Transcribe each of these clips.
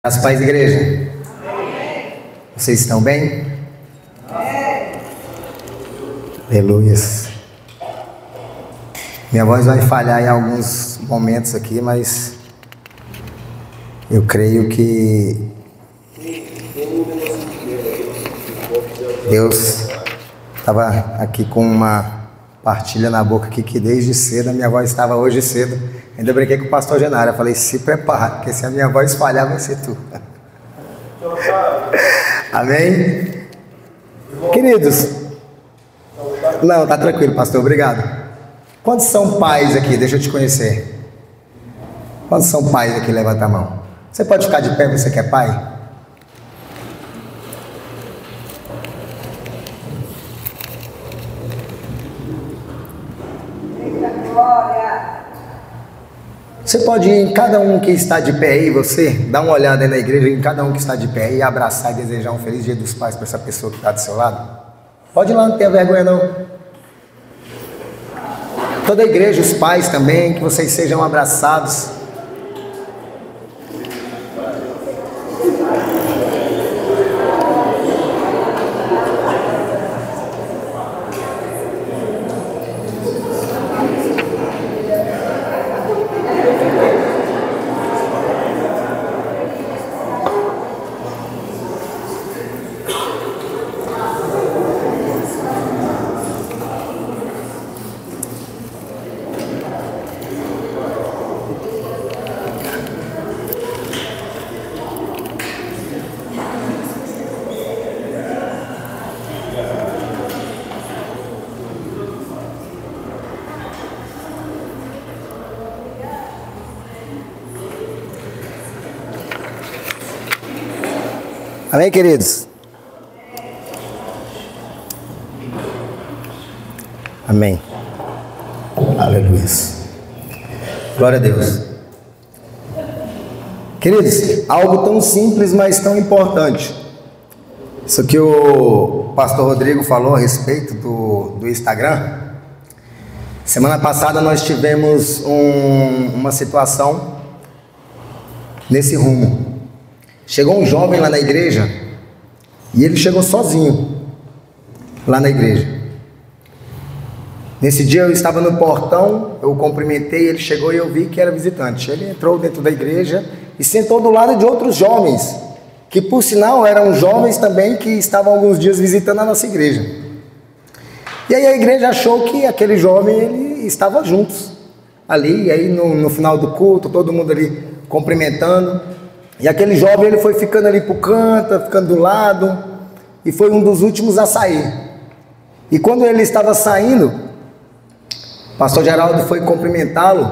As paz, igreja. Amém. Vocês estão bem? Amém. Aleluias. Minha voz vai falhar em alguns momentos aqui, mas eu creio que Deus estava aqui com uma partilha na boca aqui, que desde cedo a minha voz estava hoje cedo. Ainda brinquei com o pastor Genário, eu falei, se prepara, porque se a minha voz falhar, vai ser tu. Amém? Queridos, não, tá tranquilo, pastor, obrigado. Quantos são pais aqui? Deixa eu te conhecer. Quantos são pais aqui? Levanta a mão. Você pode ficar de pé, você que é pai? Você pode ir em cada um que está de pé aí, você dá uma olhada aí na igreja, em cada um que está de pé aí, abraçar e desejar um feliz dia dos pais para essa pessoa que está do seu lado? Pode ir lá, não tenha vergonha não. Toda a igreja, os pais também, que vocês sejam abraçados. Amém, queridos? Amém. Aleluia. Glória a Deus. Queridos, algo tão simples, mas tão importante. Isso que o pastor Rodrigo falou a respeito do Instagram. Semana passada nós tivemos uma situação nesse rumo. Chegou um jovem lá na igreja e ele chegou sozinho lá na igreja. Nesse dia eu estava no portão, eu o cumprimentei, ele chegou e eu vi que era visitante. Ele entrou dentro da igreja e sentou do lado de outros jovens, que por sinal eram jovens também que estavam alguns dias visitando a nossa igreja. E aí a igreja achou que aquele jovem ele estava juntos ali, e aí no final do culto, todo mundo ali cumprimentando. E aquele jovem ele foi ficando ali pro canto, ficando do lado, e foi um dos últimos a sair. E quando ele estava saindo, o pastor Geraldo foi cumprimentá-lo,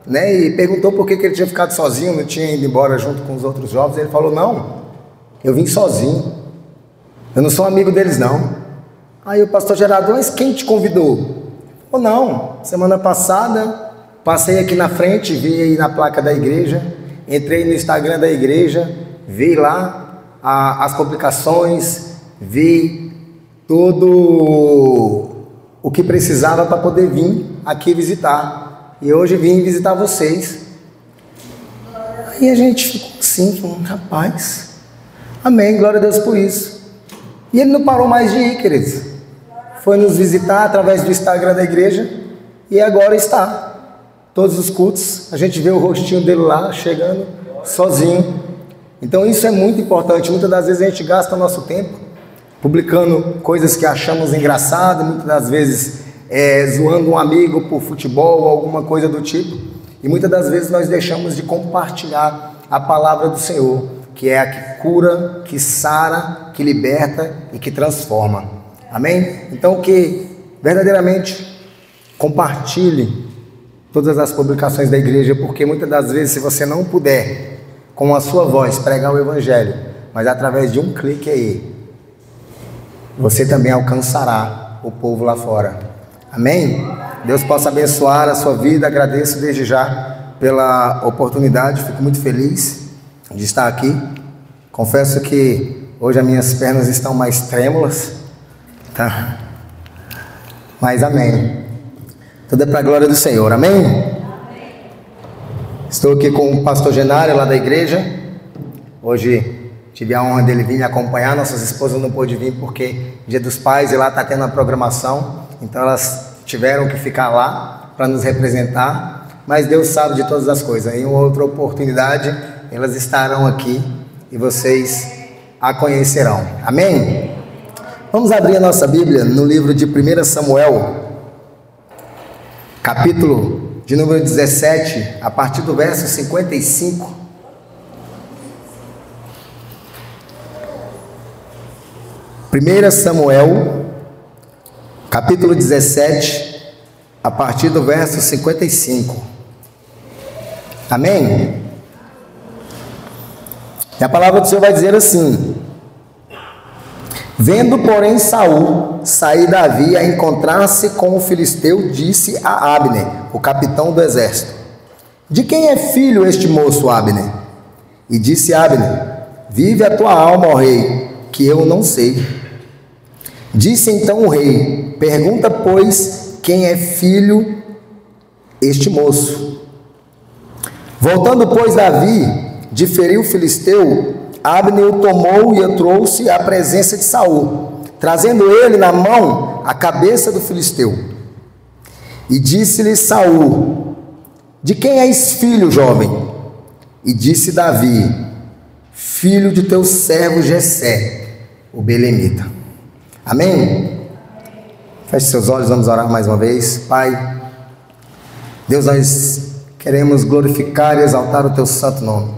né, e perguntou por que ele tinha ficado sozinho, não tinha ido embora junto com os outros jovens. Ele falou, não, eu vim sozinho, eu não sou amigo deles não. Aí o pastor Geraldo, mas quem te convidou? Ou não, semana passada, passei aqui na frente, vi aí na placa da igreja, entrei no Instagram da igreja, vi lá as publicações, vi tudo o que precisava para poder vir aqui visitar. E hoje vim visitar vocês. Aí a gente ficou assim, falando, rapaz, amém, glória a Deus por isso. E ele não parou mais de ir, queridos. Foi nos visitar através do Instagram da igreja e agora está. Todos os cultos, a gente vê o rostinho dele lá, chegando sozinho. Então isso é muito importante. Muitas das vezes a gente gasta o nosso tempo publicando coisas que achamos engraçadas, muitas das vezes zoando um amigo por futebol ou alguma coisa do tipo. E muitas das vezes nós deixamos de compartilhar a palavra do Senhor, que é a que cura, que sara, que liberta e que transforma. Amém? Então que verdadeiramente compartilhe todas as publicações da igreja, porque muitas das vezes, se você não puder, com a sua voz, pregar o evangelho, mas através de um clique aí, você também alcançará o povo lá fora. Amém? Deus possa abençoar a sua vida. Agradeço desde já pela oportunidade, fico muito feliz de estar aqui. Confesso que hoje as minhas pernas estão mais trêmulas, tá? Mas amém. Tudo é para a glória do Senhor, amém? Estou aqui com o pastor Genário lá da igreja, Hoje tive a honra dele vir me acompanhar, nossas esposas não pôde vir porque Dia dos Pais e lá está tendo a programação, então elas tiveram que ficar lá para nos representar, mas Deus sabe de todas as coisas. Em outra oportunidade elas estarão aqui e vocês a conhecerão. Amém? Vamos abrir a nossa Bíblia no livro de 1 Samuel, capítulo de número 17, a partir do verso 55. 1 Samuel, capítulo 17, a partir do verso 55. Amém? E a palavra do Senhor vai dizer assim: vendo, porém, Saul sair Davi a encontrar-se com o filisteu, disse a Abner, o capitão do exército: de quem é filho este moço, Abner? E disse Abner: vive a tua alma, ó rei, que eu não sei. Disse então o rei: pergunta, pois, quem é filho este moço. Voltando, pois, Davi de ferir o filisteu, Abner o tomou e o trouxe à presença de Saul, trazendo ele na mão a cabeça do filisteu. E disse-lhe Saul: de quem és filho, jovem? E disse Davi: filho de teu servo Jessé, o belemita. Amém? Feche seus olhos, vamos orar mais uma vez. Pai, Deus, nós queremos glorificar e exaltar o teu santo nome.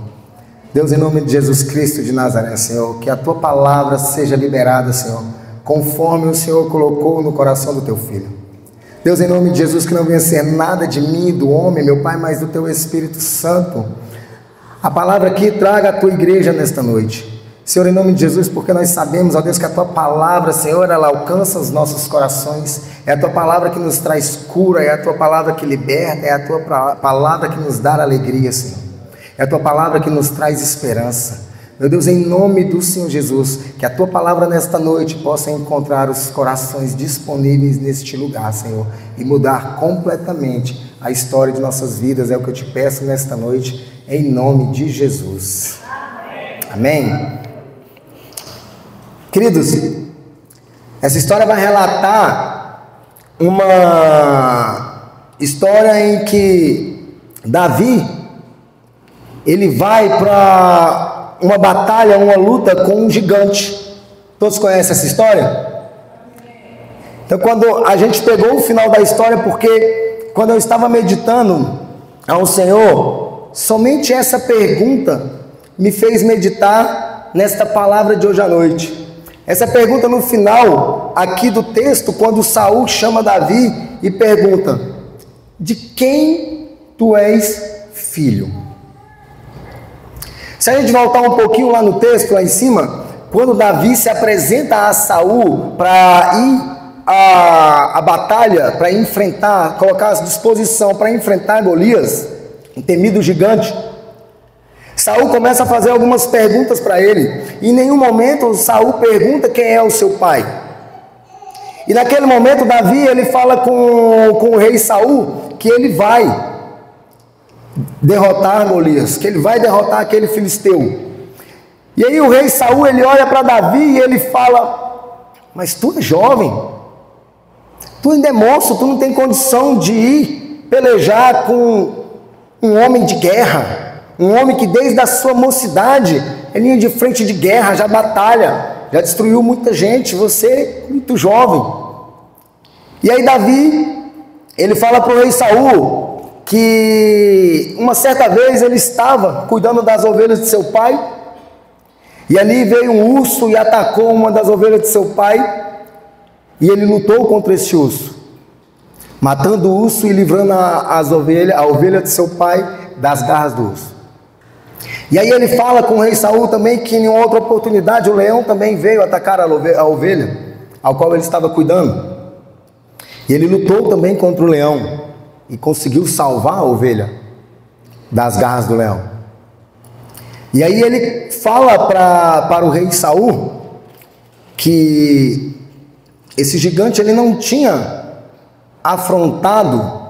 Deus, em nome de Jesus Cristo de Nazaré, Senhor, que a tua palavra seja liberada, Senhor, conforme o Senhor colocou no coração do teu filho. Deus, em nome de Jesus, que não venha ser nada de mim, do homem, meu Pai, mas do teu Espírito Santo. A palavra aqui traga a tua igreja nesta noite. Senhor, em nome de Jesus, porque nós sabemos, ó Deus, que a tua palavra, Senhor, ela alcança os nossos corações. É a tua palavra que nos traz cura, é a tua palavra que liberta, é a tua palavra que nos dá alegria, Senhor. É a tua palavra que nos traz esperança. Meu Deus, em nome do Senhor Jesus, que a tua palavra nesta noite possa encontrar os corações disponíveis neste lugar, Senhor, e mudar completamente a história de nossas vidas. É o que eu te peço nesta noite, em nome de Jesus. Amém? Queridos, essa história vai relatar uma história em que Davi, ele vai para uma batalha, uma luta com um gigante. Todos conhecem essa história? Então, quando a gente pegou o final da história, porque quando eu estava meditando ao Senhor, somente essa pergunta me fez meditar nesta palavra de hoje à noite. Essa pergunta no final aqui do texto, quando Saul chama Davi e pergunta: de quem tu és filho? Se a gente voltar um pouquinho lá no texto, lá em cima, quando Davi se apresenta a Saul para ir à batalha, para enfrentar, colocar à disposição para enfrentar Golias, um temido gigante, Saul começa a fazer algumas perguntas para ele. Em nenhum momento Saul pergunta quem é o seu pai. E naquele momento Davi, ele fala com o rei Saul que ele vai derrotar Golias, que ele vai derrotar aquele filisteu. E aí o rei Saul, ele olha para Davi e ele fala: mas tu é jovem, tu ainda é moço, tu não tem condição de ir pelejar com um homem de guerra. Um homem que desde a sua mocidade é linha de frente de guerra, já batalha, já destruiu muita gente, você é muito jovem. E aí Davi, ele fala para o rei Saul que uma certa vez ele estava cuidando das ovelhas de seu pai, e ali veio um urso e atacou uma das ovelhas de seu pai, e ele lutou contra esse urso, matando o urso e livrando a ovelha de seu pai das garras do urso. E aí ele fala com o rei Saul também que em outra oportunidade o leão também veio atacar a ovelha, ao qual ele estava cuidando. E ele lutou também contra o leão e conseguiu salvar a ovelha das garras do leão. E aí ele fala para o rei Saul que esse gigante ele não tinha afrontado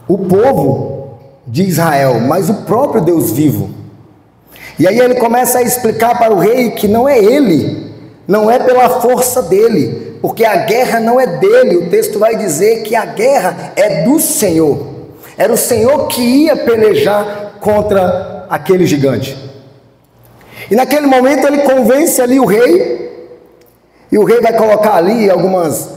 o povo de Israel, mas o próprio Deus vivo. E aí ele começa a explicar para o rei que não é ele, não é pela força dele, porque a guerra não é dele. O texto vai dizer que a guerra é do Senhor. Era o Senhor que ia pelejar contra aquele gigante. E naquele momento ele convence ali o rei, e o rei vai colocar ali algumas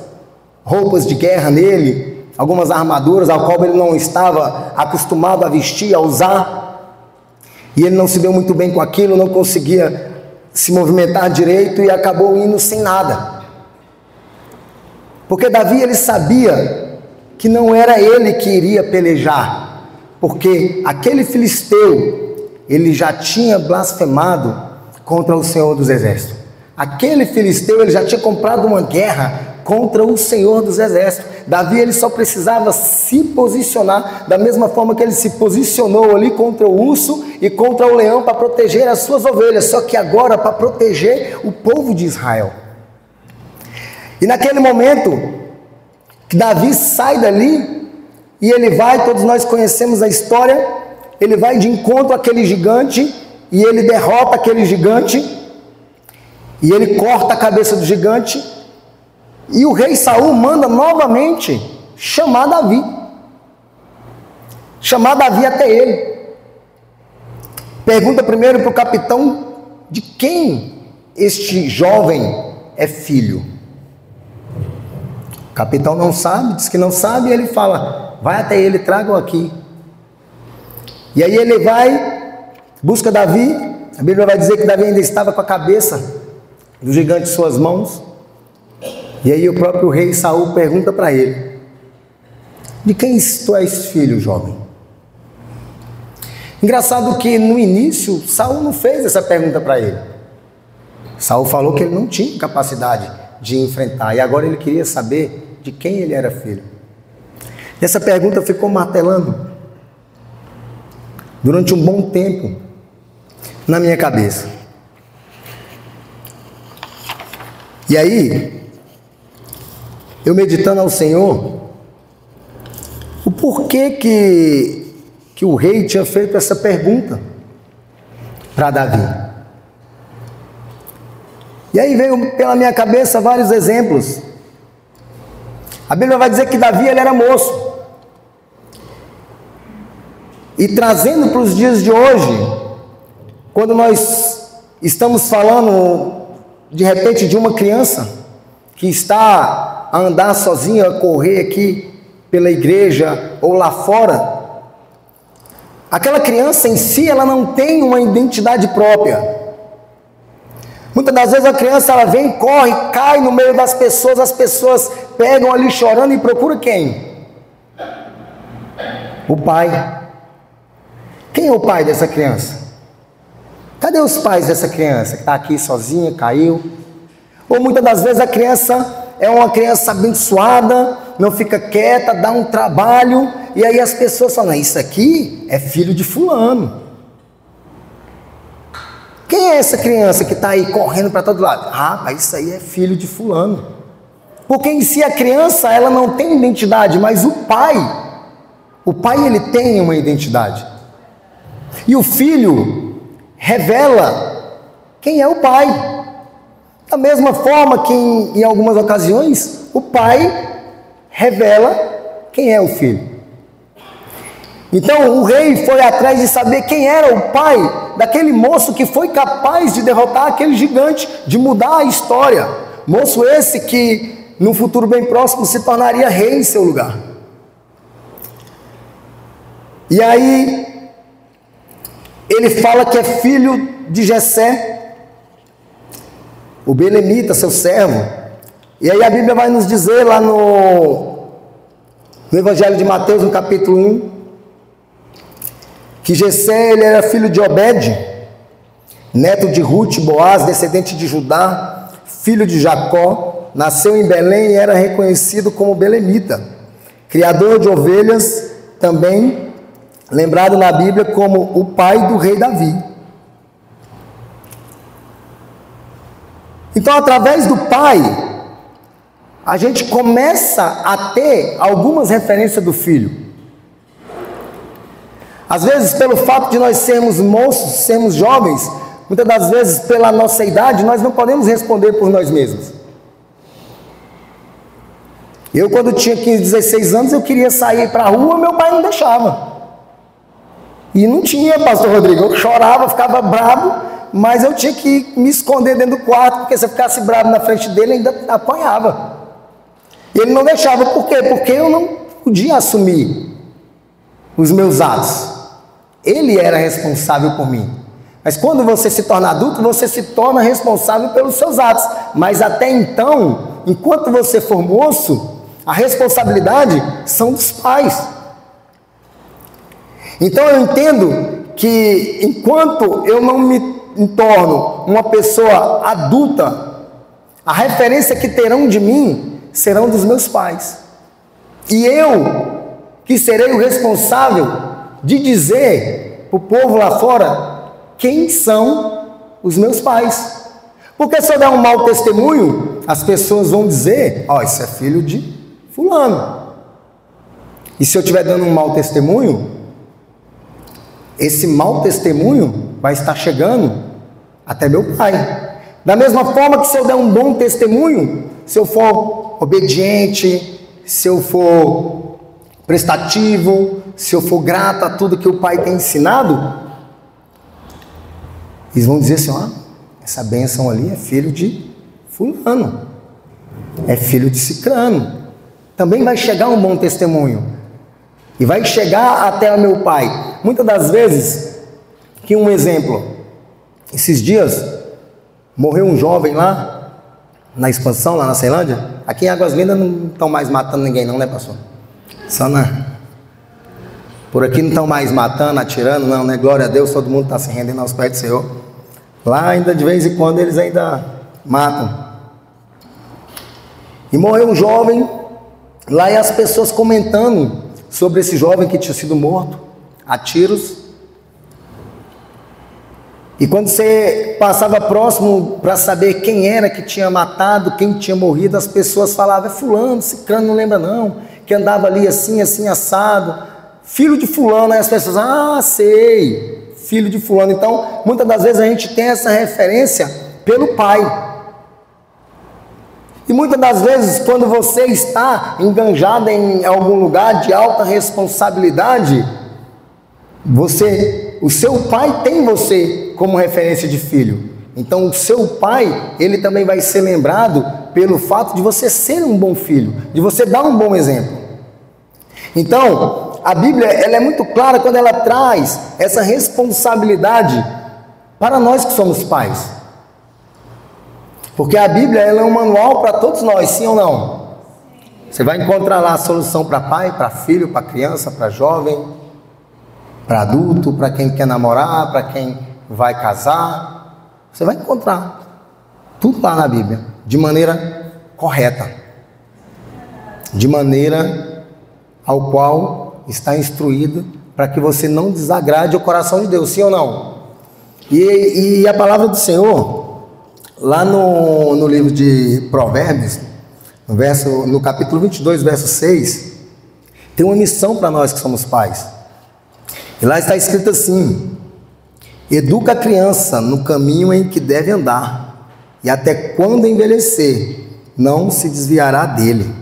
roupas de guerra nele, algumas armaduras ao qual ele não estava acostumado a vestir, a usar. E ele não se deu muito bem com aquilo, não conseguia se movimentar direito e acabou indo sem nada. Porque Davi, ele sabia que não era ele que iria pelejar, porque aquele filisteu, ele já tinha blasfemado contra o Senhor dos Exércitos. Aquele filisteu, ele já tinha comprado uma guerra contra o Senhor dos Exércitos. Davi, ele só precisava se posicionar da mesma forma que ele se posicionou ali contra o urso e contra o leão para proteger as suas ovelhas, só que agora para proteger o povo de Israel. E naquele momento que Davi sai dali e ele vai, todos nós conhecemos a história, ele vai de encontro àquele gigante e ele derrota aquele gigante e ele corta a cabeça do gigante. E o rei Saul manda novamente chamar Davi até ele. Pergunta primeiro para o capitão de quem este jovem é filho. O capitão não sabe, diz que não sabe, e ele fala, vai até ele, tragam aqui. E aí ele vai, busca Davi. A Bíblia vai dizer que Davi ainda estava com a cabeça do gigante em suas mãos. E aí o próprio rei Saul pergunta para ele, de quem tu és filho, jovem? Engraçado que no início Saul não fez essa pergunta para ele. Saul falou que ele não tinha capacidade de enfrentar, e agora ele queria saber de quem ele era filho. E essa pergunta ficou martelando durante um bom tempo na minha cabeça. E aí, eu meditando ao Senhor, o porquê que o rei tinha feito essa pergunta para Davi. E aí veio pela minha cabeça vários exemplos. A Bíblia vai dizer que Davi, ele era moço. E trazendo para os dias de hoje, quando nós estamos falando de repente de uma criança que está a andar sozinha, a correr aqui pela igreja ou lá fora, aquela criança em si, ela não tem uma identidade própria. Muitas das vezes a criança, ela vem, corre, cai no meio das pessoas, as pessoas pegam ali chorando e procuram quem? O pai. Quem é o pai dessa criança? Cadê os pais dessa criança que está aqui sozinha, caiu? Ou muitas das vezes a criança é uma criança abençoada, não fica quieta, dá um trabalho, e aí as pessoas falam, isso aqui é filho de fulano. Quem é essa criança que está aí correndo para todo lado? Ah, mas isso aí é filho de fulano. Porque em si a criança, ela não tem identidade, mas o pai ele tem uma identidade. E o filho revela quem é o pai. Da mesma forma que em algumas ocasiões, o pai revela quem é o filho. Então o rei foi atrás de saber quem era o pai daquele moço que foi capaz de derrotar aquele gigante, de mudar a história. Moço esse que no futuro bem próximo se tornaria rei em seu lugar. E aí ele fala que é filho de Jessé, o belemita, seu servo. E aí a Bíblia vai nos dizer lá no Evangelho de Mateus, no capítulo 1, que Jessé, ele era filho de Obed, neto de Ruth, Boaz, descendente de Judá, filho de Jacó, nasceu em Belém e era reconhecido como belemita, criador de ovelhas, também lembrado na Bíblia como o pai do rei Davi. Então, através do pai, a gente começa a ter algumas referências do filho. Às vezes, pelo fato de nós sermos moços, sermos jovens, muitas das vezes, pela nossa idade, nós não podemos responder por nós mesmos. Eu, quando tinha 15, 16 anos, eu queria sair para a rua, meu pai não deixava. E não tinha, pastor Rodrigo, eu chorava, ficava bravo, mas eu tinha que me esconder dentro do quarto, porque se eu ficasse bravo na frente dele, ainda apanhava. E ele não deixava, por quê? Porque eu não podia assumir os meus atos. Ele era responsável por mim. Mas quando você se torna adulto, você se torna responsável pelos seus atos. Mas até então, enquanto você for moço, a responsabilidade são dos pais. Então eu entendo que enquanto eu não me torno uma pessoa adulta, a referência que terão de mim serão dos meus pais. E eu, que serei o responsável de dizer para o povo lá fora quem são os meus pais. Porque se eu der um mau testemunho, as pessoas vão dizer, ó, isso é filho de fulano. E se eu estiver dando um mau testemunho, esse mau testemunho vai estar chegando até meu pai. Da mesma forma que se eu der um bom testemunho, se eu for obediente, se eu for prestativo, se eu for grato a tudo que o pai tem ensinado, eles vão dizer assim, ó, essa bênção ali é filho de fulano, é filho de cicrano. Também vai chegar um bom testemunho. E vai chegar até o meu pai. Muitas das vezes, que um exemplo, esses dias, morreu um jovem lá, na expansão, lá na Ceilândia. Aqui em Águas Lindas não estão mais matando ninguém não, né, pastor? Só por aqui não estão mais matando, atirando, não, né? Glória a Deus, todo mundo está se rendendo aos pés do Senhor. Lá ainda de vez em quando eles ainda matam. E morreu um jovem, lá e as pessoas comentando sobre esse jovem que tinha sido morto a tiros. E quando você passava próximo para saber quem era que tinha matado, quem tinha morrido, as pessoas falavam, é fulano, cicrano, não lembra não, que andava ali assim, assim, assado, filho de fulano. Aí as pessoas, ah, sei, filho de fulano. Então, muitas das vezes a gente tem essa referência pelo pai. E muitas das vezes, quando você está enganjado em algum lugar de alta responsabilidade, o seu pai tem você como referência de filho. Então, o seu pai, ele também vai ser lembrado pelo fato de você ser um bom filho, de você dar um bom exemplo. Então, a Bíblia, ela é muito clara quando ela traz essa responsabilidade para nós que somos pais. Porque a Bíblia, ela é um manual para todos nós, sim ou não? Você vai encontrar lá a solução para pai, para filho, para criança, para jovem, para adulto, para quem quer namorar, para quem vai casar. Você vai encontrar tudo lá na Bíblia, de maneira correta, de maneira ao qual está instruído, para que você não desagrade o coração de Deus, sim ou não? E a palavra do Senhor, lá no livro de Provérbios, no capítulo 22, verso 6, tem uma missão para nós que somos pais. E lá está escrito assim: educa a criança no caminho em que deve andar, e até quando envelhecer, não se desviará dele.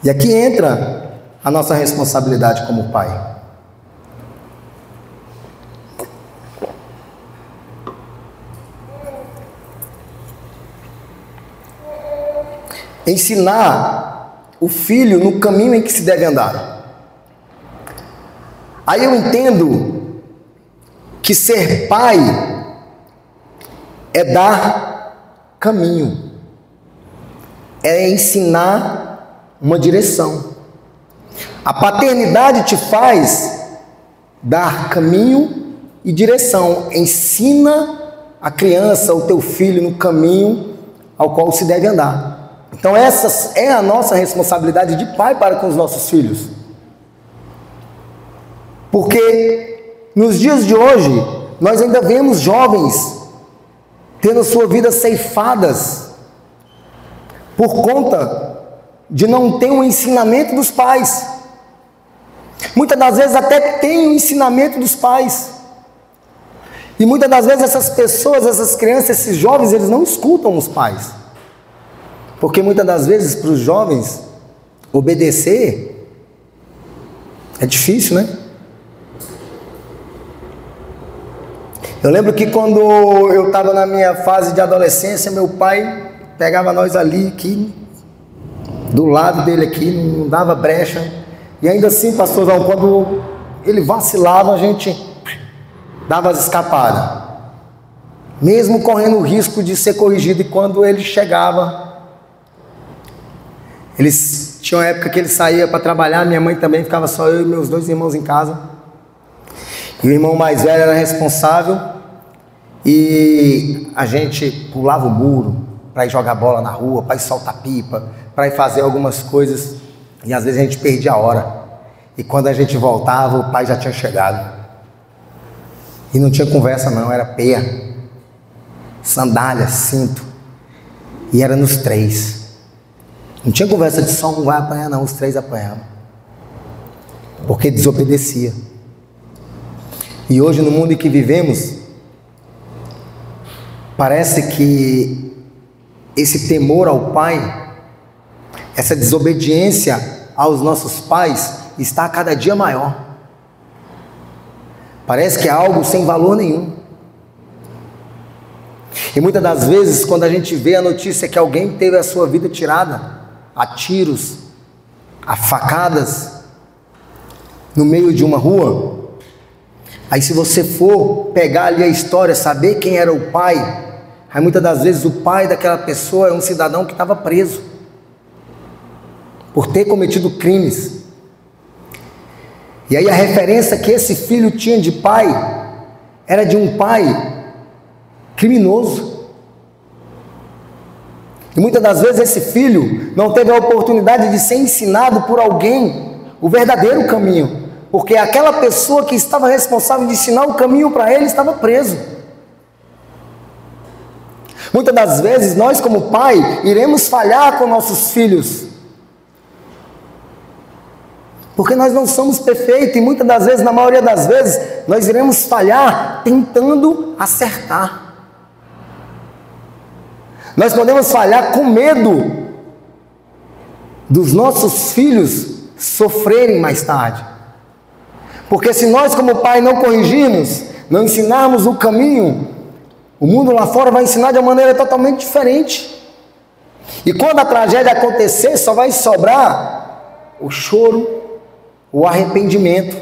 E aqui entra a nossa responsabilidade como pai. Ensinar o filho no caminho em que se deve andar. Aí eu entendo que ser pai é dar caminho, é ensinar uma direção. A paternidade te faz dar caminho e direção. Ensina a criança, o teu filho, no caminho ao qual se deve andar. Então essa é a nossa responsabilidade de pai para com os nossos filhos. Porque nos dias de hoje, nós ainda vemos jovens tendo sua vida ceifadas por conta de não ter um ensinamento dos pais. Muitas das vezes até tem o ensinamento dos pais. E muitas das vezes essas pessoas, essas crianças, esses jovens, eles não escutam os pais. Porque muitas das vezes para os jovens obedecer é difícil, né? Eu lembro que quando eu estava na minha fase de adolescência, meu pai pegava nós ali, aqui, do lado dele aqui, não dava brecha. E ainda assim, pastorzão, quando ele vacilava, a gente dava as escapadas. Mesmo correndo o risco de ser corrigido. E quando ele chegava, eles tinham uma época que ele saía para trabalhar, minha mãe também, ficava só eu e meus 2 irmãos em casa. E o irmão mais velho era responsável. E a gente pulava o muro para ir jogar bola na rua, para ir soltar pipa, para ir fazer algumas coisas. E às vezes a gente perdia a hora. E quando a gente voltava, o pai já tinha chegado. E não tinha conversa não, era peia, sandália, cinto. E era nos 3. Não tinha conversa de só um vai apanhar não, os 3 apanhavam. Porque desobedecia. E hoje no mundo em que vivemos, parece que esse temor ao pai, essa desobediência aos nossos pais está a cada dia maior. Parece que é algo sem valor nenhum. E muitas das vezes, quando a gente vê a notícia que alguém teve a sua vida tirada a tiros, a facadas, no meio de uma rua, aí se você for pegar ali a história, saber quem era o pai, aí muitas das vezes o pai daquela pessoa é um cidadão que estava preso por ter cometido crimes. E aí a referência que esse filho tinha de pai era de um pai criminoso. E muitas das vezes esse filho não teve a oportunidade de ser ensinado por alguém o verdadeiro caminho, porque aquela pessoa que estava responsável de ensinar o caminho para ele estava preso. Muitas das vezes nós como pai iremos falhar com nossos filhos, porque nós não somos perfeitos e muitas das vezes, na maioria das vezes, nós iremos falhar tentando acertar. Nós podemos falhar com medo dos nossos filhos sofrerem mais tarde. Porque se nós como pai não corrigirmos, não ensinarmos o caminho, o mundo lá fora vai ensinar de uma maneira totalmente diferente. E quando a tragédia acontecer, só vai sobrar o choro, o arrependimento.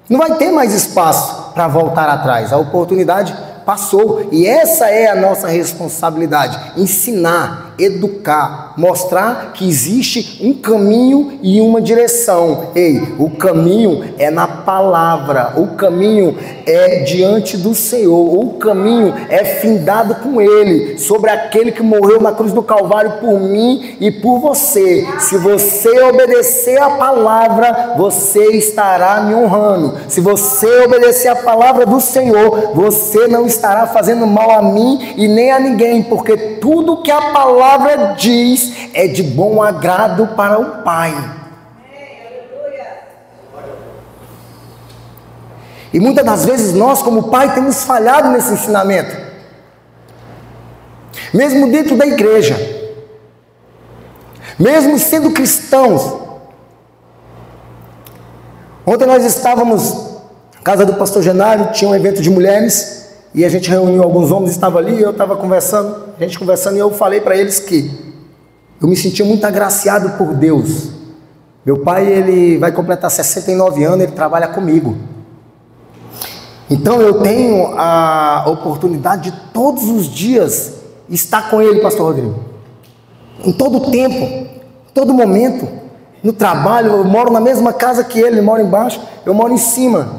Não vai ter mais espaço para voltar atrás. A oportunidade passou. E essa é a nossa responsabilidade. Ensinar, educar, mostrar que existe um caminho e uma direção. Ei, o caminho é na palavra. O caminho é diante do Senhor. O caminho é findado com Ele. Sobre aquele que morreu na cruz do Calvário por mim e por você. Se você obedecer a palavra, você estará me honrando. Se você obedecer a palavra do Senhor, você não estará fazendo mal a mim e nem a ninguém, porque tudo que a palavra diz é de bom agrado para o Pai. E muitas das vezes nós como pai temos falhado nesse ensinamento, mesmo dentro da igreja, mesmo sendo cristãos. Ontem nós estávamos na casa do pastor Genário, tinha um evento de mulheres, e a gente reuniu alguns homens, estava ali, eu estava conversando, a gente conversando, e eu falei para eles que eu me sentia muito agraciado por Deus. Meu pai, ele vai completar 69 anos, ele trabalha comigo. Então eu tenho a oportunidade de todos os dias estar com ele, pastor Rodrigo. Em todo o tempo, todo momento, no trabalho, eu moro na mesma casa que ele mora embaixo, eu moro em cima.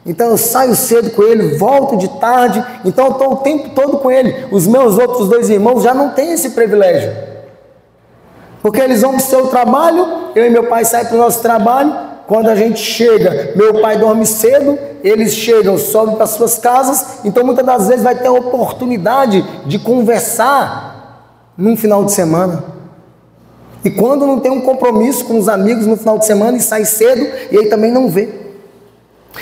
Então eu saio cedo com ele, volto de tarde, então eu estou o tempo todo com ele. Os meus outros 2 irmãos já não têm esse privilégio, porque eles vão para o seu trabalho, eu e meu pai saem para o nosso trabalho. Quando a gente chega, meu pai dorme cedo, eles chegam, sobem para suas casas, então muitas das vezes vai ter a oportunidade de conversar num final de semana. E quando não tem um compromisso com os amigos no final de semana e sai cedo, e aí também não vê.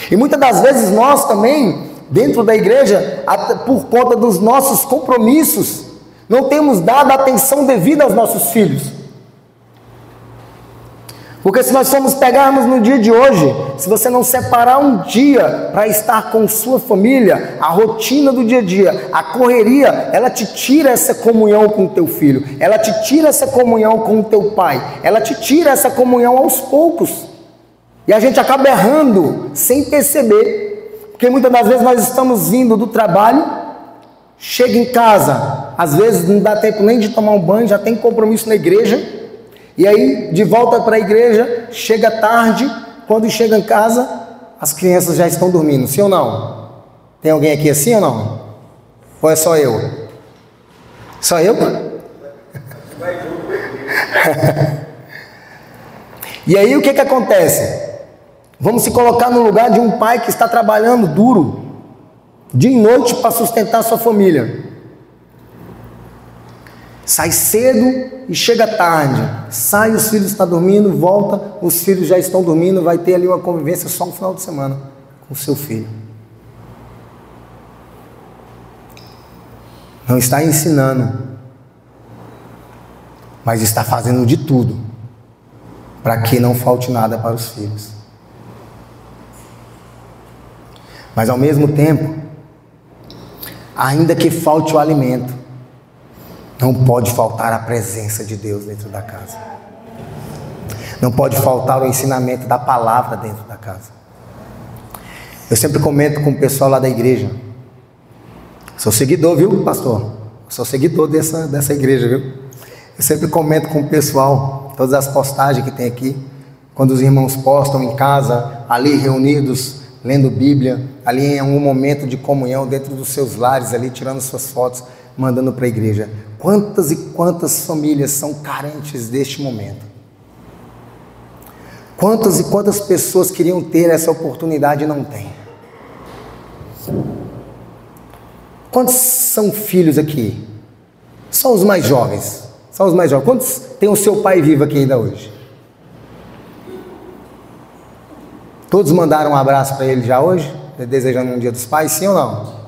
E muitas das vezes nós também, dentro da igreja, por conta dos nossos compromissos, não temos dado a atenção devida aos nossos filhos. Porque se nós formos pegarmos no dia de hoje, se você não separar um dia para estar com sua família, a rotina do dia a dia, a correria, ela te tira essa comunhão com o teu filho, ela te tira essa comunhão com o teu pai, ela te tira essa comunhão aos poucos. E a gente acaba errando sem perceber, porque muitas das vezes nós estamos vindo do trabalho, chega em casa, às vezes não dá tempo nem de tomar um banho, já tem compromisso na igreja, e aí de volta para a igreja, chega tarde, quando chega em casa, as crianças já estão dormindo, sim ou não? Tem alguém aqui assim ou não? Ou é só eu? Só eu? E aí o que acontece? Vamos se colocar no lugar de um pai que está trabalhando duro, dia e noite, para sustentar sua família. Sai cedo e chega tarde. Sai, os filhos estão dormindo, volta, os filhos já estão dormindo, vai ter ali uma convivência só no final de semana com o seu filho. Não está ensinando, mas está fazendo de tudo para que não falte nada para os filhos. Mas ao mesmo tempo, ainda que falte o alimento, não pode faltar a presença de Deus dentro da casa. Não pode faltar o ensinamento da palavra dentro da casa. Eu sempre comento com o pessoal lá da igreja. Sou seguidor, viu, pastor? Sou seguidor dessa igreja, viu? Eu sempre comento com o pessoal, todas as postagens que tem aqui, quando os irmãos postam em casa, ali reunidos, lendo Bíblia, ali em algum momento de comunhão dentro dos seus lares, ali tirando suas fotos, mandando para a igreja. Quantas e quantas famílias são carentes deste momento? Quantas e quantas pessoas queriam ter essa oportunidade e não têm? Quantos são filhos aqui? Só os mais jovens. Só os mais jovens. Quantos tem o seu pai vivo aqui ainda hoje? Todos mandaram um abraço para ele já hoje? Desejando um dia dos pais, sim ou não?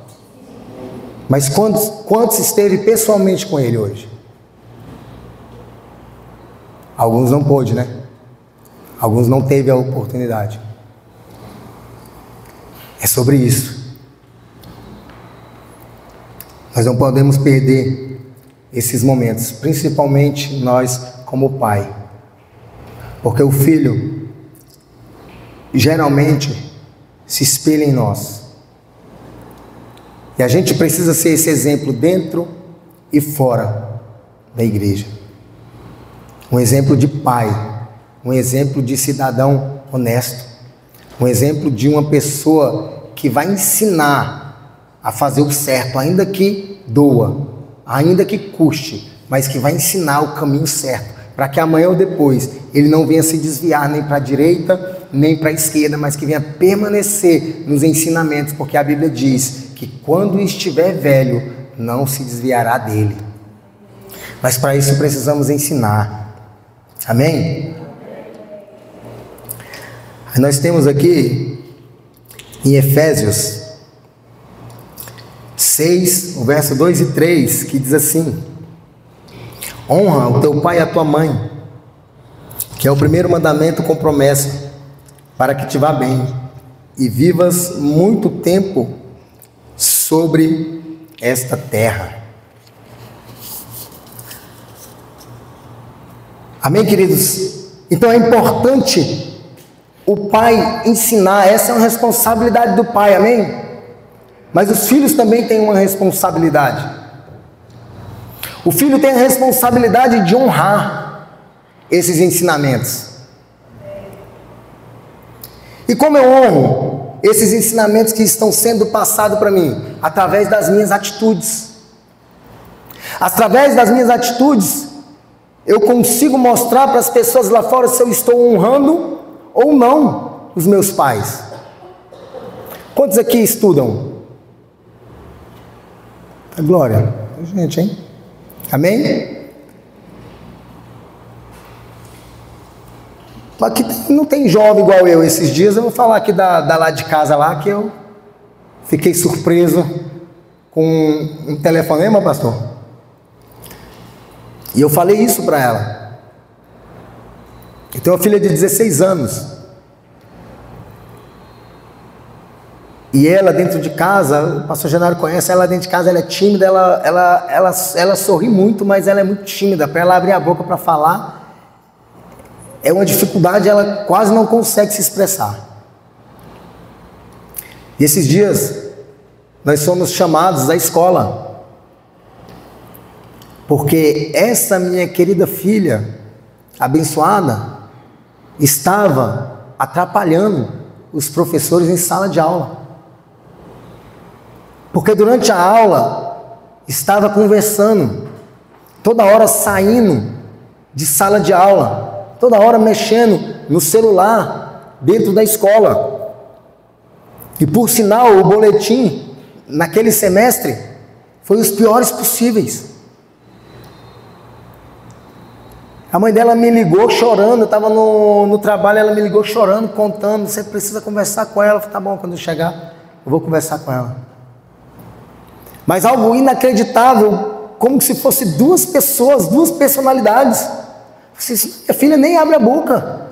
Mas quantos esteve pessoalmente com ele hoje? Alguns não pôde, né? Alguns não teve a oportunidade. É sobre isso. Nós não podemos perder esses momentos, principalmente nós como pai. Porque o filho geralmente se espelha em nós. E a gente precisa ser esse exemplo dentro e fora da igreja. Um exemplo de pai, um exemplo de cidadão honesto, um exemplo de uma pessoa que vai ensinar a fazer o certo, ainda que doa, ainda que custe, mas que vai ensinar o caminho certo, para que amanhã ou depois ele não venha se desviar nem para a direita, nem para a esquerda, mas que venha permanecer nos ensinamentos, porque a Bíblia diz que quando estiver velho, não se desviará dele. Mas para isso precisamos ensinar. Amém? Nós temos aqui em Efésios 6, o verso 2 e 3, que diz assim: honra o teu pai e a tua mãe, que é o primeiro mandamento com promessa, para que te vá bem e vivas muito tempo sobre esta terra. Amém, queridos? Então é importante o pai ensinar, essa é uma responsabilidade do pai, amém? Mas os filhos também têm uma responsabilidade. O filho tem a responsabilidade de honrar esses ensinamentos. E como eu honro esses ensinamentos que estão sendo passados para mim? Através das minhas atitudes. Através das minhas atitudes, eu consigo mostrar para as pessoas lá fora se eu estou honrando ou não os meus pais. Quantos aqui estudam? Glória. Gente, hein? Amém? Aqui não tem jovem igual eu. Esses dias eu vou falar aqui da lá de casa lá, que eu fiquei surpreso com um telefonema, pastor. E eu falei isso para ela. Eu tenho uma filha de 16 anos. E ela dentro de casa, o pastor Genaro conhece, ela dentro de casa, ela é tímida, ela sorri muito, mas ela é muito tímida. Para ela abrir a boca para falar, é uma dificuldade, ela quase não consegue se expressar. E esses dias, nós somos chamados da escola, porque essa minha querida filha, abençoada, estava atrapalhando os professores em sala de aula. Porque durante a aula, estava conversando, toda hora saindo de sala de aula, toda hora mexendo no celular dentro da escola. E por sinal, o boletim naquele semestre foi os piores possíveis. A mãe dela me ligou chorando, eu estava no trabalho, ela me ligou chorando, contando, você precisa conversar com ela. Eu falei, tá bom, quando eu chegar, eu vou conversar com ela. Mas algo inacreditável, como se fosse duas pessoas, duas personalidades. Minha filha nem abre a boca.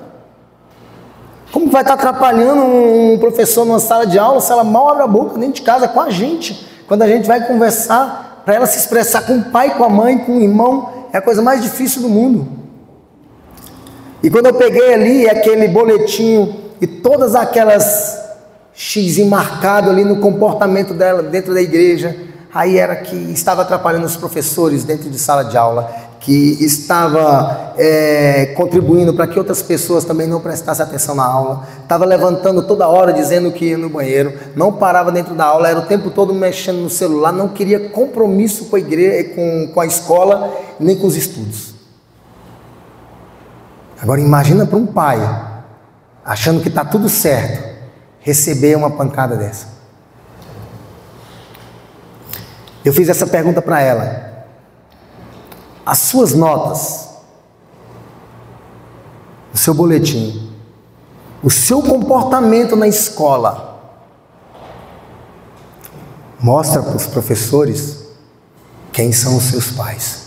Como vai estar atrapalhando um professor numa sala de aula se ela mal abre a boca dentro de casa com a gente? Quando a gente vai conversar, para ela se expressar com o pai, com a mãe, com o irmão, é a coisa mais difícil do mundo. E quando eu peguei ali aquele boletim e todas aquelas X marcado ali no comportamento dela dentro da igreja, aí era que estava atrapalhando os professores dentro de sala de aula, que estava contribuindo para que outras pessoas também não prestassem atenção na aula, estava levantando toda hora dizendo que ia no banheiro, não parava dentro da aula, era o tempo todo mexendo no celular, não queria compromisso com a igreja, com a escola, nem com os estudos. Agora imagina para um pai, achando que está tudo certo, receber uma pancada dessa. Eu fiz essa pergunta para ela. As suas notas, o seu boletim, o seu comportamento na escola, mostra para os professores quem são os seus pais.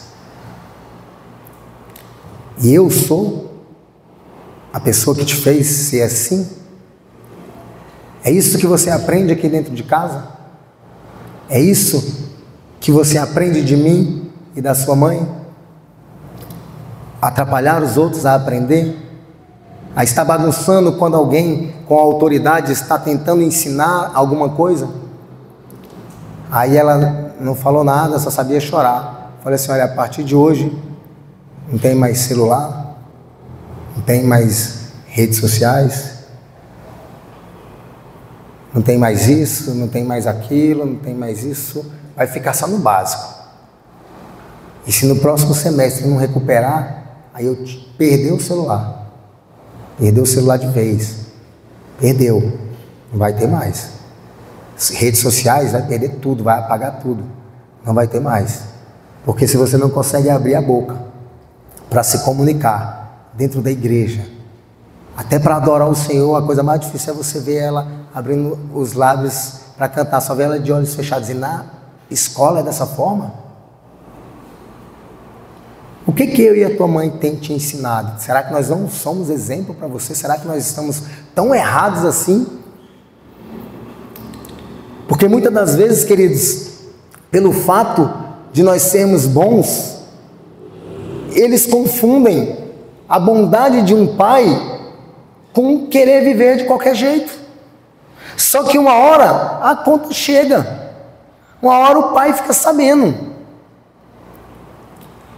E eu sou a pessoa que te fez ser assim? É isso que você aprende aqui dentro de casa? É isso que você aprende de mim e da sua mãe? Atrapalhar os outros a aprender? A estar bagunçando quando alguém com autoridade está tentando ensinar alguma coisa? Aí ela não falou nada, só sabia chorar. Falei assim, olha, a partir de hoje não tem mais celular, não tem mais redes sociais, não tem mais isso, não tem mais aquilo, não tem mais isso. Vai ficar só no básico. E se no próximo semestre não recuperar, aí eu perder o celular. Perdeu o celular de vez. Perdeu. Não vai ter mais. Redes sociais vai perder tudo, vai apagar tudo. Não vai ter mais. Porque se você não consegue abrir a boca para se comunicar dentro da igreja, até para adorar o Senhor, a coisa mais difícil é você ver ela abrindo os lábios para cantar, só ver ela de olhos fechados. E na escola é dessa forma? O que eu e a tua mãe tem te ensinado? Será que nós não somos exemplo para você? Será que nós estamos tão errados assim? Porque muitas das vezes, queridos, pelo fato de nós sermos bons, eles confundem a bondade de um pai com querer viver de qualquer jeito. Só que uma hora a conta chega. Uma hora o pai fica sabendo.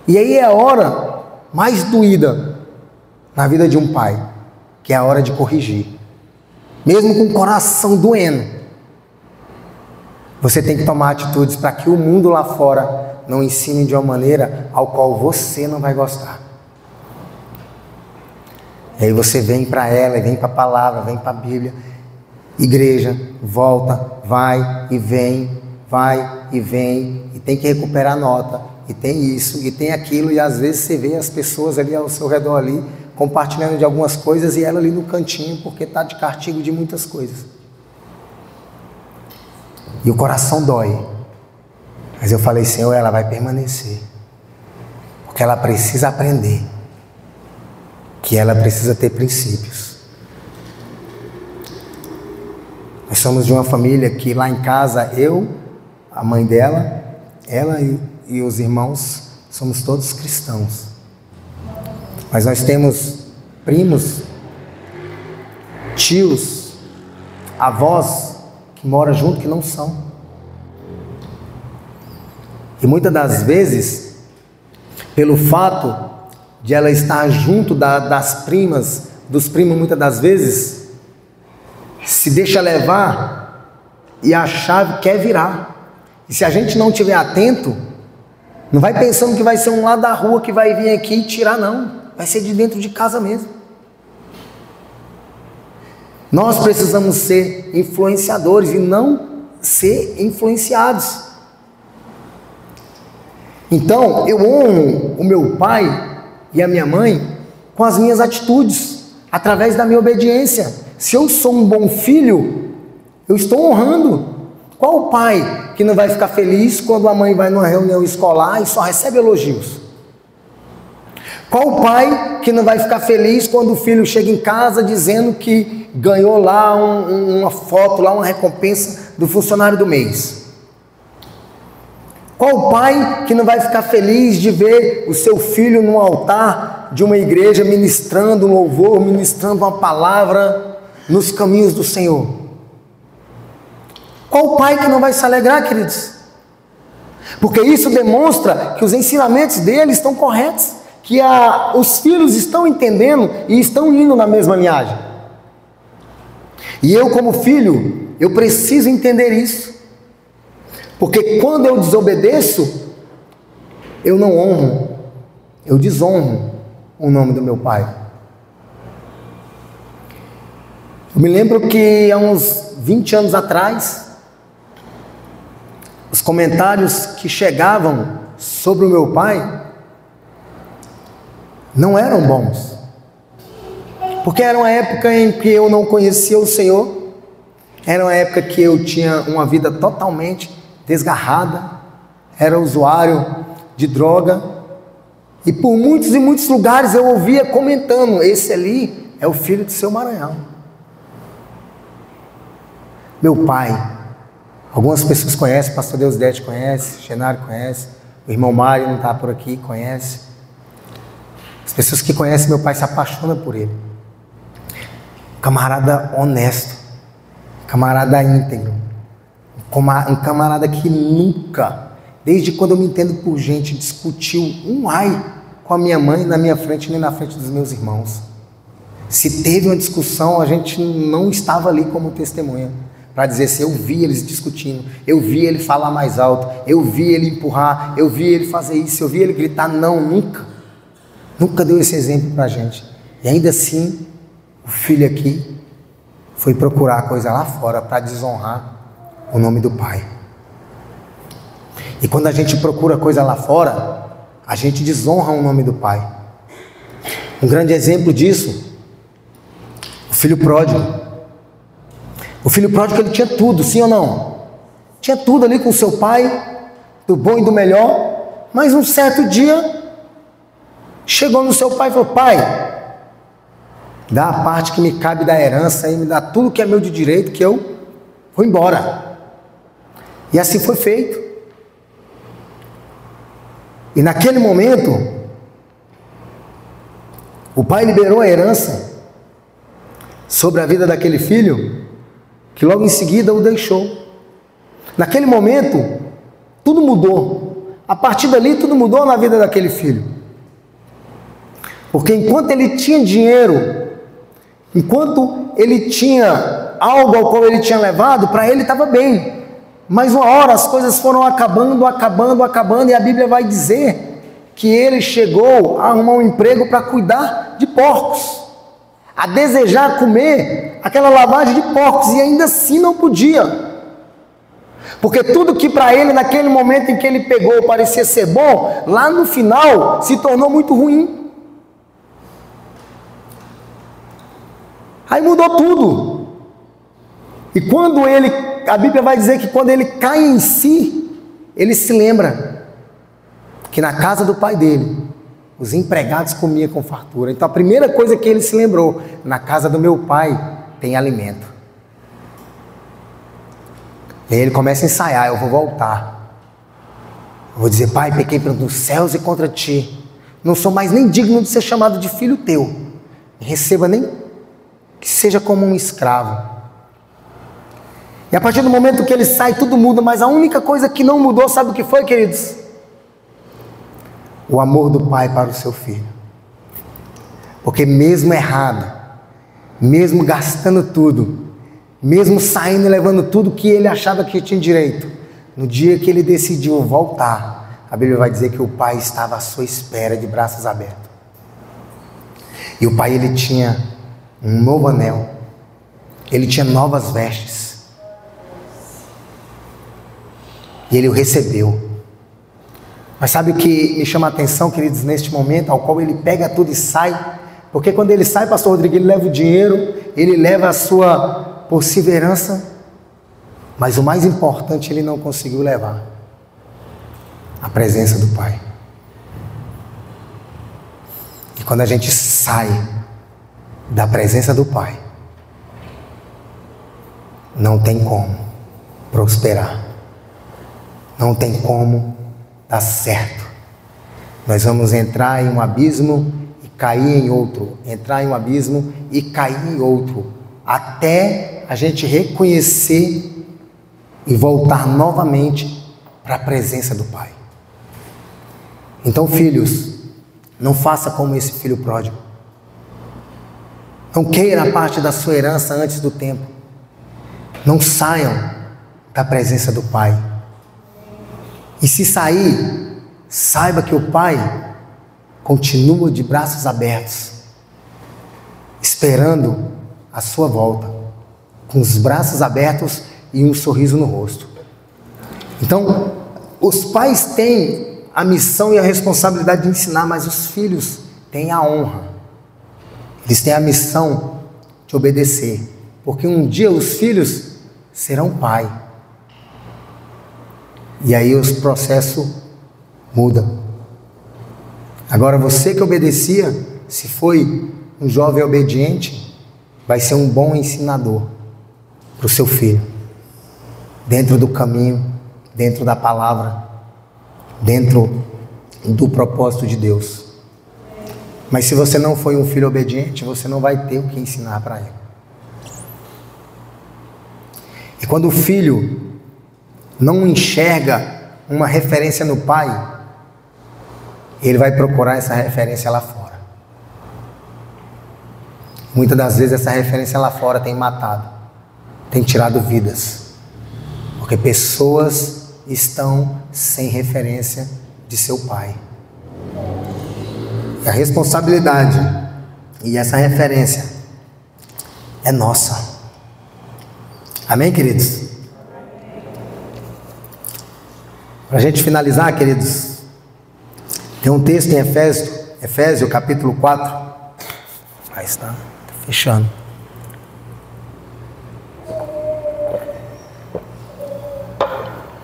E aí é a hora mais doída na vida de um pai, que é a hora de corrigir. Mesmo com o coração doendo, você tem que tomar atitudes para que o mundo lá fora não ensine de uma maneira ao qual você não vai gostar. E aí você vem para ela, vem para a palavra, vem para a Bíblia. Igreja, volta, vai e vem, e tem que recuperar a nota, e tem isso, e tem aquilo, e às vezes você vê as pessoas ali ao seu redor ali, compartilhando de algumas coisas e ela ali no cantinho, porque está de castigo de muitas coisas. E o coração dói. Mas eu falei, Senhor, ela vai permanecer. Porque ela precisa aprender. Que ela precisa ter princípios. Nós somos de uma família que lá em casa, eu, a mãe dela, ela e os irmãos, somos todos cristãos. Mas nós temos primos, tios, avós que moram junto que não são. E muitas das vezes, pelo fato de ela estar junto das primas, dos primos, muitas das vezes, se deixa levar e a chave quer virar. E se a gente não estiver atento, não vai pensando que vai ser um lado da rua que vai vir aqui e tirar, não. Vai ser de dentro de casa mesmo. Nós precisamos ser influenciadores e não ser influenciados. Então, eu honro o meu pai e a minha mãe com as minhas atitudes, através da minha obediência. Se eu sou um bom filho, eu estou honrando. Qual o pai que não vai ficar feliz quando a mãe vai numa reunião escolar e só recebe elogios? Qual o pai que não vai ficar feliz quando o filho chega em casa dizendo que ganhou lá uma foto, lá uma recompensa do funcionário do mês? Qual o pai que não vai ficar feliz de ver o seu filho no altar de uma igreja ministrando um louvor, ministrando uma palavra nos caminhos do Senhor? Qual o pai que não vai se alegrar, queridos? Porque isso demonstra que os ensinamentos dele estão corretos, que os filhos estão entendendo e estão indo na mesma linhagem. E eu, como filho, eu preciso entender isso. Porque quando eu desobedeço, eu não honro, eu desonro o nome do meu pai. Eu me lembro que há uns 20 anos atrás, os comentários que chegavam sobre o meu pai não eram bons. Porque era uma época em que eu não conhecia o Senhor, era uma época que eu tinha uma vida totalmente desgarrada, era usuário de droga, e por muitos e muitos lugares eu ouvia comentando, esse ali é o filho do seu Maranhão. Meu pai, algumas pessoas conhecem, pastor Deusdete conhece, Genário conhece, o irmão Mário não está por aqui, conhece. As pessoas que conhecem meu pai se apaixonam por ele. Camarada honesto, camarada íntegro, um camarada que nunca, desde quando eu me entendo por gente, discutiu um ai com a minha mãe na minha frente nem na frente dos meus irmãos. Se teve uma discussão, a gente não estava ali como testemunha para dizer assim, eu vi eles discutindo, eu vi ele falar mais alto, eu vi ele empurrar, eu vi ele fazer isso, eu vi ele gritar. Não, nunca deu esse exemplo para a gente. E ainda assim, o filho aqui foi procurar coisa lá fora para desonrar o nome do pai. E quando a gente procura coisa lá fora, a gente desonra o nome do pai. Um grande exemplo disso, o filho pródigo. O filho pródigo, ele tinha tudo, sim ou não? Tinha tudo ali com seu pai, do bom e do melhor, mas um certo dia, chegou no seu pai e falou, pai, dá a parte que me cabe da herança e me dá tudo que é meu de direito, que eu vou embora. E assim foi feito. E naquele momento, o pai liberou a herança sobre a vida daquele filho, que logo em seguida o deixou. Naquele momento, tudo mudou. A partir dali, tudo mudou na vida daquele filho. Porque enquanto ele tinha dinheiro, enquanto ele tinha algo ao qual ele tinha levado, para ele estava bem. Mas uma hora as coisas foram acabando, e a Bíblia vai dizer que ele chegou a arrumar um emprego para cuidar de porcos, a desejar comer aquela lavagem de porcos, e ainda assim não podia, porque tudo que para ele naquele momento em que ele pegou parecia ser bom, lá no final se tornou muito ruim. Aí mudou tudo. E quando a Bíblia vai dizer que quando ele cai em si, ele se lembra que na casa do pai dele, os empregados comiam com fartura. Então a primeira coisa que ele se lembrou, na casa do meu pai tem alimento. E aí ele começa a ensaiar, eu vou voltar. Eu vou dizer, pai, pequei nos céus e contra ti. Não sou mais nem digno de ser chamado de filho teu. Me receba nem que seja como um escravo. E a partir do momento que ele sai, tudo muda, mas a única coisa que não mudou, sabe o que foi, queridos? O amor do pai para o seu filho. Porque mesmo errado, mesmo gastando tudo, mesmo saindo e levando tudo que ele achava que tinha direito, no dia que ele decidiu voltar, a Bíblia vai dizer que o pai estava à sua espera de braços abertos. E o pai, ele tinha um novo anel, ele tinha novas vestes. E ele o recebeu. Mas sabe o que me chama a atenção, queridos, neste momento, ao qual ele pega tudo e sai? Porque quando ele sai, pastor Rodrigo, ele leva o dinheiro, ele leva a sua perseverança, mas o mais importante ele não conseguiu levar: a presença do pai. E quando a gente sai da presença do pai, não tem como prosperar. Não tem como dar certo. Nós vamos entrar em um abismo e cair em outro. Entrar em um abismo e cair em outro. Até a gente reconhecer e voltar novamente para a presença do Pai. Então, filhos, não faça como esse filho pródigo. Não queira a parte da sua herança antes do tempo. Não saiam da presença do Pai. E se sair, saiba que o Pai continua de braços abertos, esperando a sua volta, com os braços abertos e um sorriso no rosto. Então, os pais têm a missão e a responsabilidade de ensinar, mas os filhos têm a honra. Eles têm a missão de obedecer, porque um dia os filhos serão pai. E aí os processos mudam. Agora você que obedecia, se foi um jovem obediente, vai ser um bom ensinador para o seu filho. Dentro do caminho, dentro da palavra, dentro do propósito de Deus. Mas se você não foi um filho obediente, você não vai ter o que ensinar para ele. E quando o filho não enxerga uma referência no pai, ele vai procurar essa referência lá fora. Muitas das vezes essa referência lá fora tem matado, tem tirado vidas, porque pessoas estão sem referência de seu pai. E a responsabilidade e essa referência é nossa. Amém, queridos? Para a gente finalizar, queridos, tem um texto em Efésios capítulo 4. Aí está, fechando.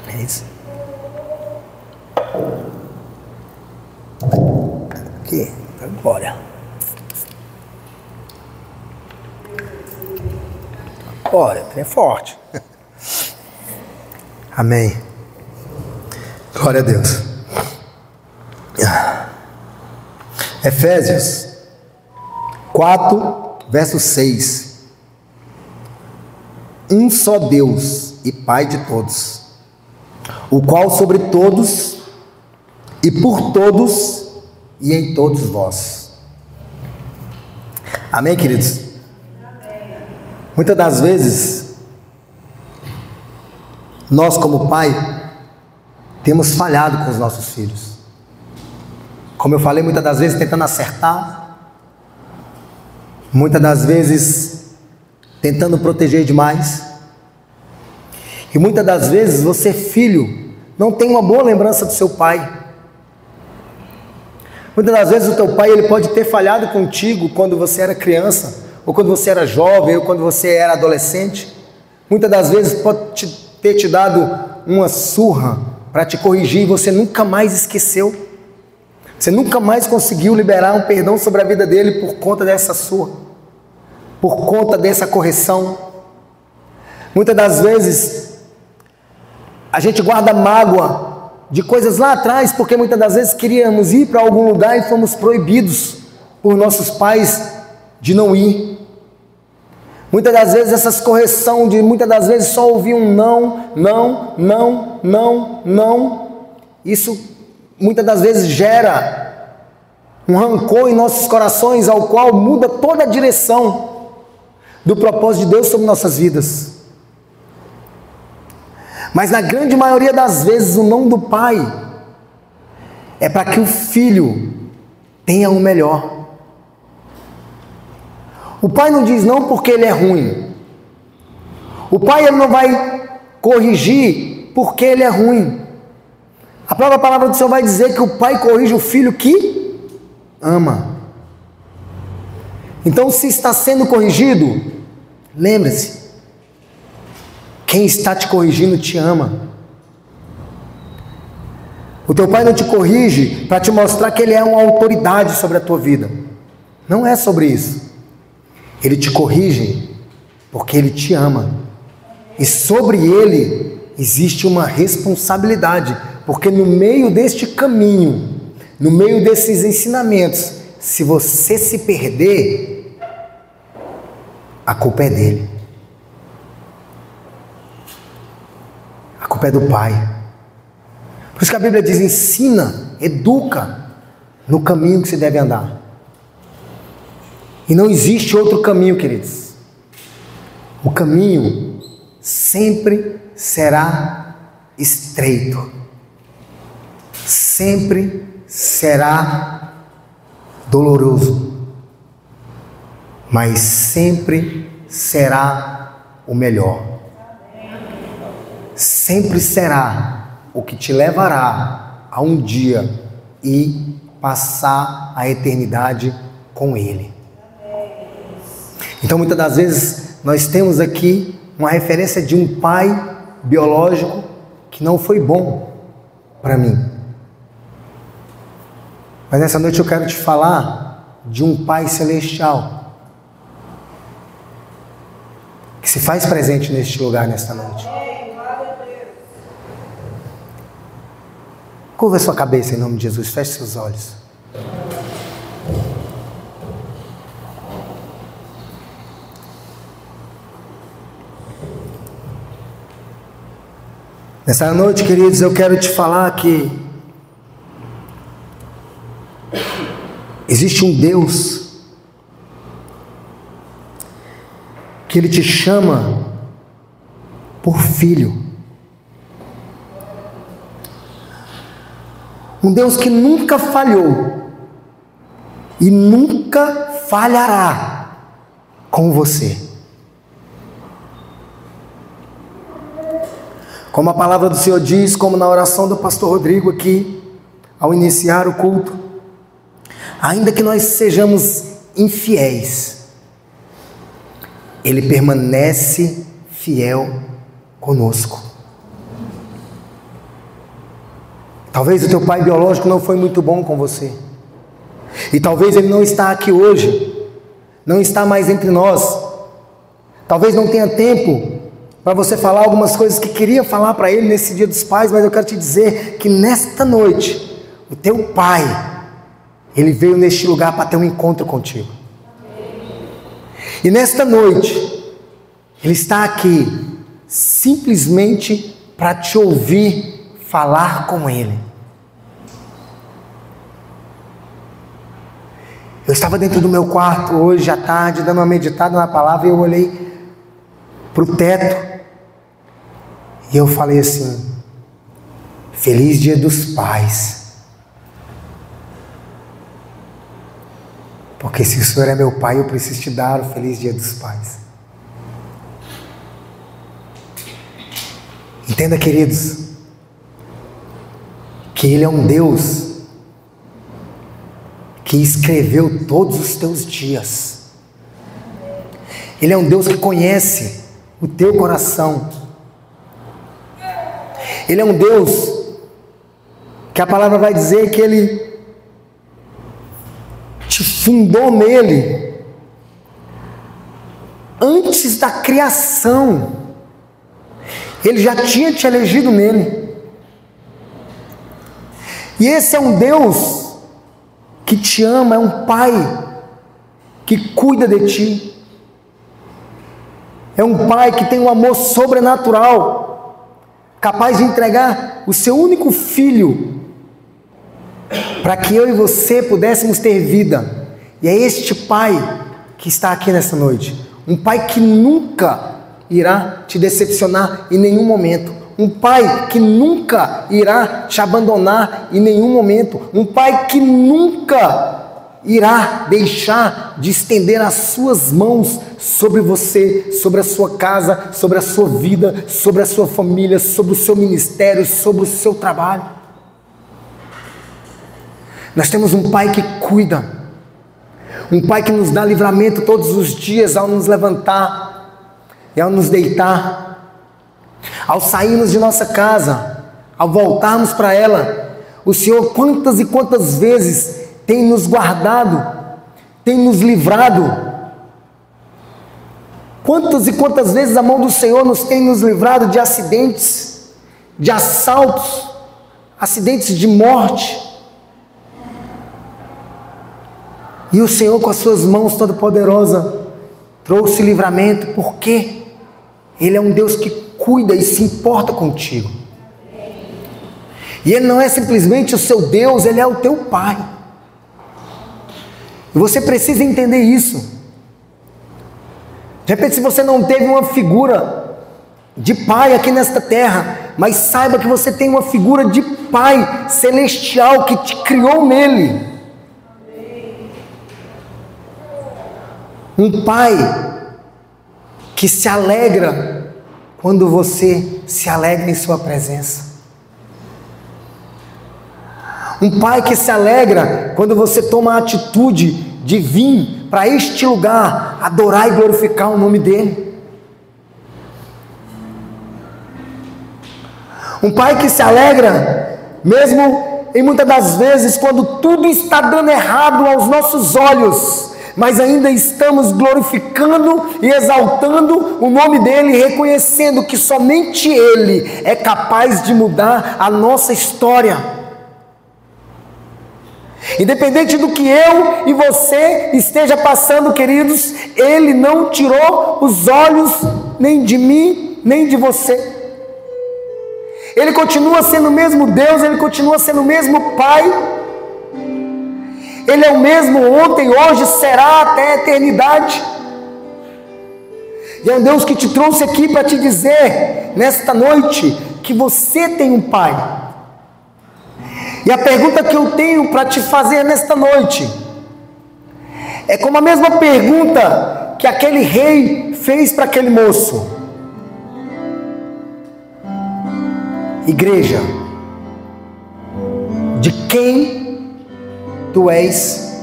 É isso. Aqui, agora. Olha, é forte. Amém. Glória a Deus. Efésios 4, verso 6. Um só Deus e Pai de todos, o qual sobre todos e por todos e em todos vós. Amém, queridos? Muitas das vezes, nós como pai, temos falhado com os nossos filhos. Como eu falei, muitas das vezes tentando acertar, muitas das vezes tentando proteger demais. E muitas das vezes você, filho, não tem uma boa lembrança do seu pai. Muitas das vezes o teu pai ele pode ter falhado contigo quando você era criança, ou quando você era jovem, ou quando você era adolescente. Muitas das vezes pode ter te dado uma surra para te corrigir e você nunca mais esqueceu. Você nunca mais conseguiu liberar um perdão sobre a vida dele por conta dessa surra, por conta dessa correção. Muitas das vezes a gente guarda mágoa de coisas lá atrás, porque muitas das vezes queríamos ir para algum lugar e fomos proibidos por nossos pais de não ir. Muitas das vezes essas correções de muitas das vezes só ouvir um não, não, não, não, não. Isso muitas das vezes gera um rancor em nossos corações, ao qual muda toda a direção do propósito de Deus sobre nossas vidas. Mas na grande maioria das vezes o não do pai é para que o filho tenha o melhor. O pai não diz não porque ele é ruim. O pai ele não vai corrigir porque ele é ruim. A própria palavra do Senhor vai dizer que o pai corrige o filho que ama. Então, se está sendo corrigido, lembre-se, quem está te corrigindo te ama. O teu pai não te corrige para te mostrar que ele é uma autoridade sobre a tua vida. Não é sobre isso. Ele te corrige porque ele te ama. E sobre ele existe uma responsabilidade. Porque no meio deste caminho, no meio desses ensinamentos, se você se perder, a culpa é dele. A culpa é do pai. Por isso que a Bíblia diz: ensina, educa no caminho que se deve andar. E não existe outro caminho, queridos. O caminho sempre será estreito. Sempre será doloroso. Mas sempre será o melhor. Sempre será o que te levará a um dia e passar a eternidade com Ele. Então, muitas das vezes, nós temos aqui uma referência de um pai biológico que não foi bom para mim. Mas nessa noite eu quero te falar de um pai celestial que se faz presente neste lugar, nesta noite. Curva a sua cabeça em nome de Jesus, feche seus olhos. Nessa noite, queridos, eu quero te falar que existe um Deus que Ele te chama por filho. Um Deus que nunca falhou e nunca falhará com você. Como a palavra do Senhor diz, como na oração do pastor Rodrigo aqui, ao iniciar o culto, ainda que nós sejamos infiéis, Ele permanece fiel conosco. Talvez o teu pai biológico não foi muito bom com você. E talvez ele não está aqui hoje, não está mais entre nós. Talvez não tenha tempo para você falar algumas coisas que queria falar para ele nesse dia dos pais, mas eu quero te dizer que nesta noite, o teu pai, ele veio neste lugar para ter um encontro contigo. E nesta noite, ele está aqui simplesmente para te ouvir falar com ele. Eu estava dentro do meu quarto hoje à tarde, dando uma meditada na palavra, e eu olhei para o teto e eu falei assim: feliz dia dos pais. Porque se o Senhor é meu pai, eu preciso te dar o feliz dia dos pais. Entenda, queridos, que Ele é um Deus que escreveu todos os teus dias. Ele é um Deus que conhece o teu coração. Ele é um Deus que a palavra vai dizer que Ele te fundou nele antes da criação. Ele já tinha te elegido nele. E esse é um Deus que te ama, é um Pai que cuida de ti. É um Pai que tem um amor sobrenatural, capaz de entregar o seu único filho para que eu e você pudéssemos ter vida. E é este Pai que está aqui nessa noite. Um Pai que nunca irá te decepcionar em nenhum momento. Um Pai que nunca irá te abandonar em nenhum momento. Um Pai que nunca irá deixar de estender as suas mãos sobre você, sobre a sua casa, sobre a sua vida, sobre a sua família, sobre o seu ministério, sobre o seu trabalho. Nós temos um Pai que cuida, um Pai que nos dá livramento todos os dias ao nos levantar e ao nos deitar, ao sairmos de nossa casa, ao voltarmos para ela. O Senhor quantas e quantas vezes tem nos guardado, tem nos livrado. Quantas e quantas vezes a mão do Senhor tem nos livrado de acidentes, de assaltos, acidentes de morte. E o Senhor, com as suas mãos todo-poderosas, trouxe livramento, porque Ele é um Deus que cuida e se importa contigo. E Ele não é simplesmente o seu Deus, Ele é o teu Pai. E você precisa entender isso. De repente, se você não teve uma figura de pai aqui nesta terra, mas saiba que você tem uma figura de Pai celestial que te criou nele. Um Pai que se alegra quando você se alegra em sua presença. Um Pai que se alegra quando você toma a atitude de vir para este lugar adorar e glorificar o nome dEle. Um Pai que se alegra mesmo em muitas das vezes quando tudo está dando errado aos nossos olhos, mas ainda estamos glorificando e exaltando o nome dEle, reconhecendo que somente Ele é capaz de mudar a nossa história. Independente do que eu e você esteja passando, queridos, Ele não tirou os olhos nem de mim, nem de você. Ele continua sendo o mesmo Deus, Ele continua sendo o mesmo Pai. Ele é o mesmo ontem, hoje, será até a eternidade. E é um Deus que te trouxe aqui para te dizer, nesta noite, que você tem um Pai. E a pergunta que eu tenho para te fazer nesta noite é como a mesma pergunta que aquele rei fez para aquele moço: igreja, de quem tu és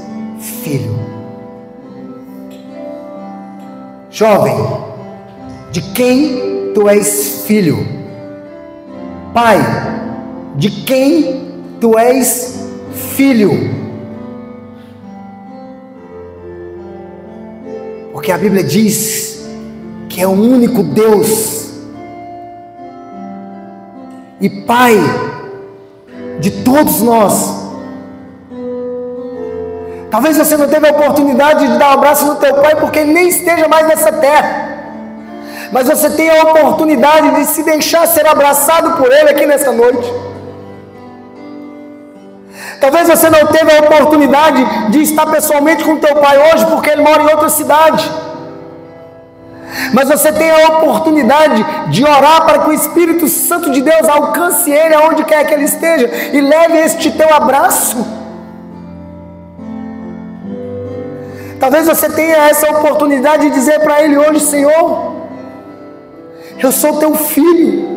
filho? Jovem, de quem tu és filho? Pai, de quem tu és filho? Porque a Bíblia diz que é o único Deus e Pai de todos nós. Talvez você não teve a oportunidade de dar um abraço no teu pai porque ele nem esteja mais nessa terra, mas você tem a oportunidade de se deixar ser abraçado por ele aqui nessa noite. Talvez você não teve a oportunidade de estar pessoalmente com teu pai hoje porque ele mora em outra cidade, mas você tem a oportunidade de orar para que o Espírito Santo de Deus alcance ele aonde quer que ele esteja e leve este teu abraço. Talvez você tenha essa oportunidade de dizer para ele hoje: Senhor, eu sou teu filho,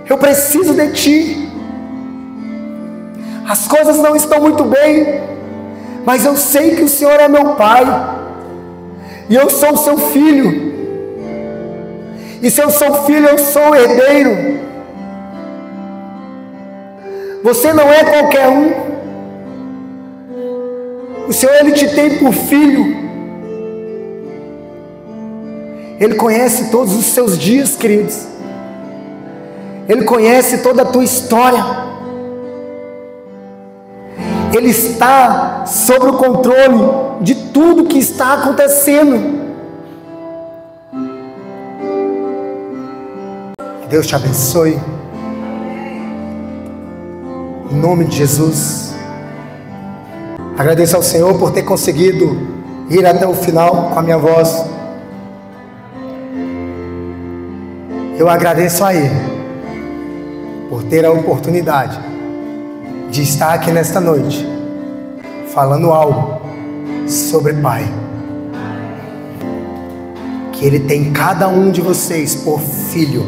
eu preciso de ti. As coisas não estão muito bem, mas eu sei que o Senhor é meu Pai. E eu sou seu filho. E se eu sou filho, eu sou herdeiro. Você não é qualquer um. O Senhor, Ele te tem por filho. Ele conhece todos os seus dias, queridos. Ele conhece toda a tua história. Ele está sob o controle de tudo que está acontecendo. Que Deus te abençoe. Em nome de Jesus. Agradeço ao Senhor por ter conseguido ir até o final com a minha voz. Eu agradeço a Ele por ter a oportunidade de estar aqui nesta noite falando algo sobre Pai, que Ele tem cada um de vocês por filho.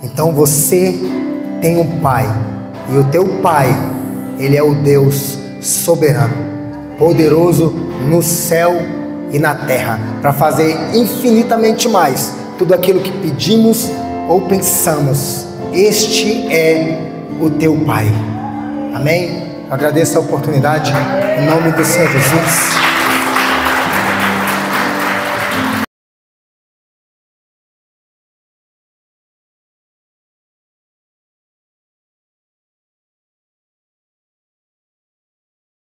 Então você tem um Pai, e o teu Pai, Ele é o Deus soberano, poderoso no céu e na terra, para fazer infinitamente mais tudo aquilo que pedimos ou pensamos. Este é o teu Pai. Amém? Agradeço a oportunidade, em nome do Senhor Jesus.